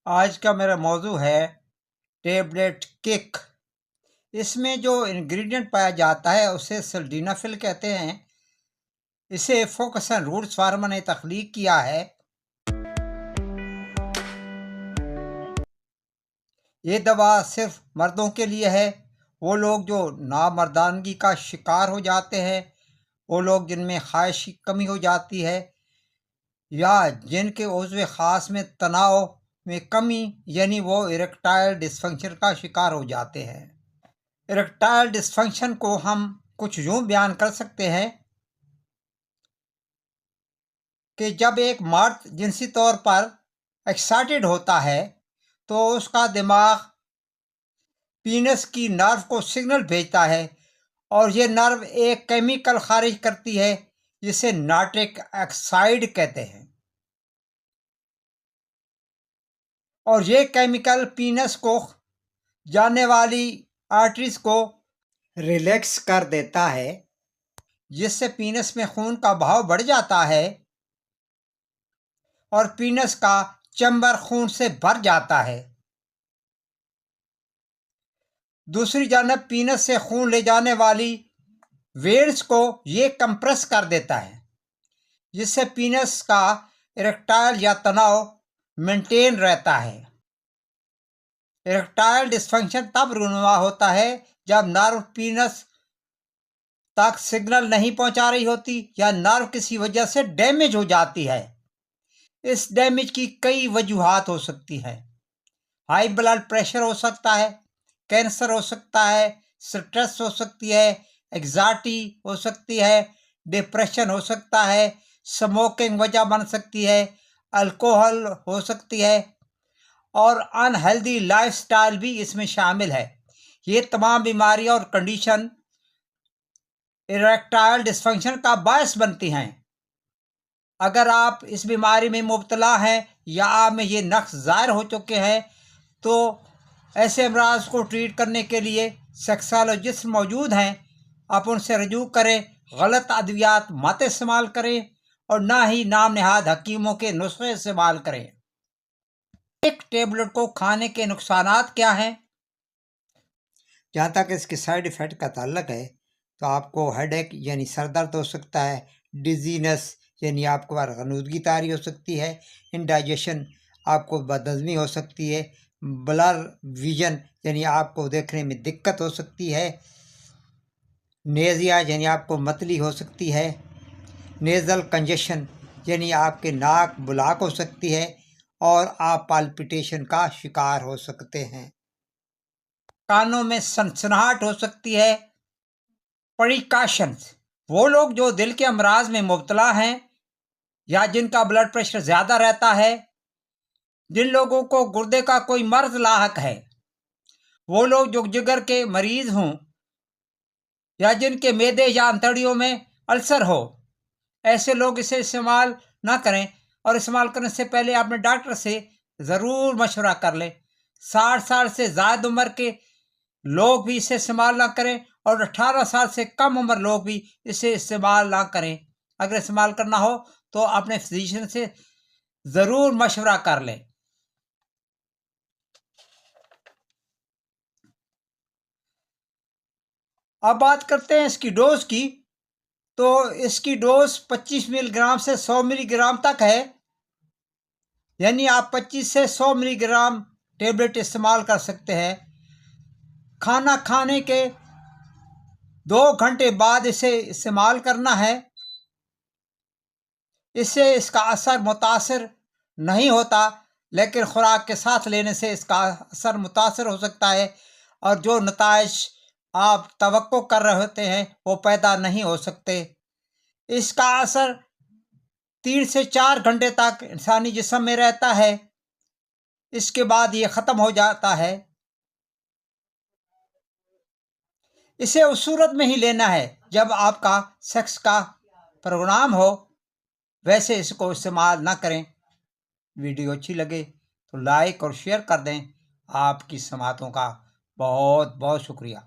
آج کا میرا موضوع ہے ٹیبلٹ کک۔ اس میں جو انگریڈینٹ پایا جاتا ہے اسے سلڈینافل کہتے ہیں۔ اسے فوکسن روٹس فارما نے تخلیق کیا ہے۔ یہ دوا صرف مردوں کے لیے ہے۔ وہ لوگ جو نامردانگی کا شکار ہو جاتے ہیں، وہ لوگ جن میں خواہش کی کمی ہو جاتی ہے، یا جن کے عضو خاص میں تناؤ میں کمی یعنی وہ اریکٹائل ڈسفنکشن کا شکار ہو جاتے ہیں۔ اریکٹائل ڈسفنکشن کو ہم کچھ یوں بیان کر سکتے ہیں کہ جب ایک مرد جنسی طور پر ایکسائٹڈ ہوتا ہے تو اس کا دماغ پینس کی نرو کو سگنل بھیجتا ہے، اور یہ نرو ایک کیمیکل خارج کرتی ہے جسے نائٹرک آکسائڈ کہتے ہیں، اور یہ کیمیکل پینس کو جانے والی آرٹریز کو ریلیکس کر دیتا ہے، جس سے پینس میں خون کا بہاؤ بڑھ جاتا ہے اور پینس کا چیمبر خون سے بھر جاتا ہے۔ دوسری جانب پینس سے خون لے جانے والی وینز کو یہ کمپریس کر دیتا ہے، جس سے پینس کا اریکٹائل یا تناؤ مینٹین رہتا ہے۔ اریکٹائل ڈسفنکشن تب رونما ہوتا ہے جب نرو پینس تک سگنل نہیں پہنچا رہی ہوتی یا نرو کسی وجہ سے ڈیمیج ہو جاتی ہے۔ اس ڈیمیج کی کئی وجوہات ہو سکتی ہیں۔ ہائی بلڈ پریشر ہو سکتا ہے، کینسر ہو سکتا ہے، سٹریس ہو سکتی ہے، ایگزائٹی ہو سکتی ہے، ڈپریشن ہو سکتا ہے، سموکنگ وجہ بن سکتی ہے، الکوہل ہو سکتی ہے، اور ان ہیلدی لائف سٹائل بھی اس میں شامل ہے۔ یہ تمام بیماریاں اور کنڈیشن اریکٹائل ڈسفنکشن کا باعث بنتی ہیں۔ اگر آپ اس بیماری میں مبتلا ہیں یا آپ میں یہ نقص ظاہر ہو چکے ہیں تو ایسے امراض کو ٹریٹ کرنے کے لیے سیکسالوجسٹ موجود ہیں۔ آپ ان سے رجوع کریں، غلط ادویات مت استعمال کریں، اور نہ ہی نام نہاد حکیموں کے نسخے استعمال کریں۔ ایک ٹیبلٹ کو کھانے کے نقصانات کیا ہیں؟ جہاں تک اس کے سائیڈ ایفیکٹ کا تعلق ہے تو آپ کو ہیڈ ایک یعنی سر درد ہو سکتا ہے، ڈیزینس یعنی آپ کو غنودگی طاری ہو سکتی ہے، انڈائجیشن آپ کو بدہضمی ہو سکتی ہے، بلر ویژن یعنی آپ کو دیکھنے میں دقت ہو سکتی ہے، نیزیا یعنی آپ کو متلی ہو سکتی ہے، نیزل کنجیشن یعنی آپ کے ناک بلاک ہو سکتی ہے، اور آپ پالپیٹیشن کا شکار ہو سکتے ہیں۔ کانوں میں سنسناہٹ ہو سکتی ہے۔ پریکاشنز: وہ لوگ جو دل کے امراض میں مبتلا ہیں یا جن کا بلڈ پریشر زیادہ رہتا ہے، جن لوگوں کو گردے کا کوئی مرض لاحق ہے، وہ لوگ جو جگر کے مریض ہوں یا جن کے معدے یا انتڑیوں میں السر ہو، ایسے لوگ اسے استعمال نہ کریں، اور استعمال کرنے سے پہلے اپنے ڈاکٹر سے ضرور مشورہ کر لیں۔ 60 سال سے زائد عمر کے لوگ بھی اسے استعمال نہ کریں، اور 18 سال سے کم عمر لوگ بھی اسے استعمال نہ کریں۔ اگر استعمال کرنا ہو تو اپنے فزیشین سے ضرور مشورہ کر لیں۔ اب بات کرتے ہیں اس کی ڈوز کی۔ تو اس کی ڈوز 25 ملی گرام سے 100 ملی گرام تک ہے، یعنی آپ 25 سے 100 ملی گرام ٹیبلٹ استعمال کر سکتے ہیں۔ کھانا کھانے کے 2 گھنٹے بعد اسے استعمال کرنا ہے۔ اس سے اس کا اثر متاثر نہیں ہوتا، لیکن خوراک کے ساتھ لینے سے اس کا اثر متاثر ہو سکتا ہے، اور جو نتائج آپ توقع کر رہے ہوتے ہیں وہ پیدا نہیں ہو سکتے۔ اس کا اثر 3 سے 4 گھنٹے تک انسانی جسم میں رہتا ہے، اس کے بعد یہ ختم ہو جاتا ہے۔ اسے اس صورت میں ہی لینا ہے جب آپ کا سیکس کا پروگرام ہو، ویسے اس کو استعمال نہ کریں۔ ویڈیو اچھی لگے تو لائک اور شیئر کر دیں۔ آپ کی سماعتوں کا بہت بہت شکریہ۔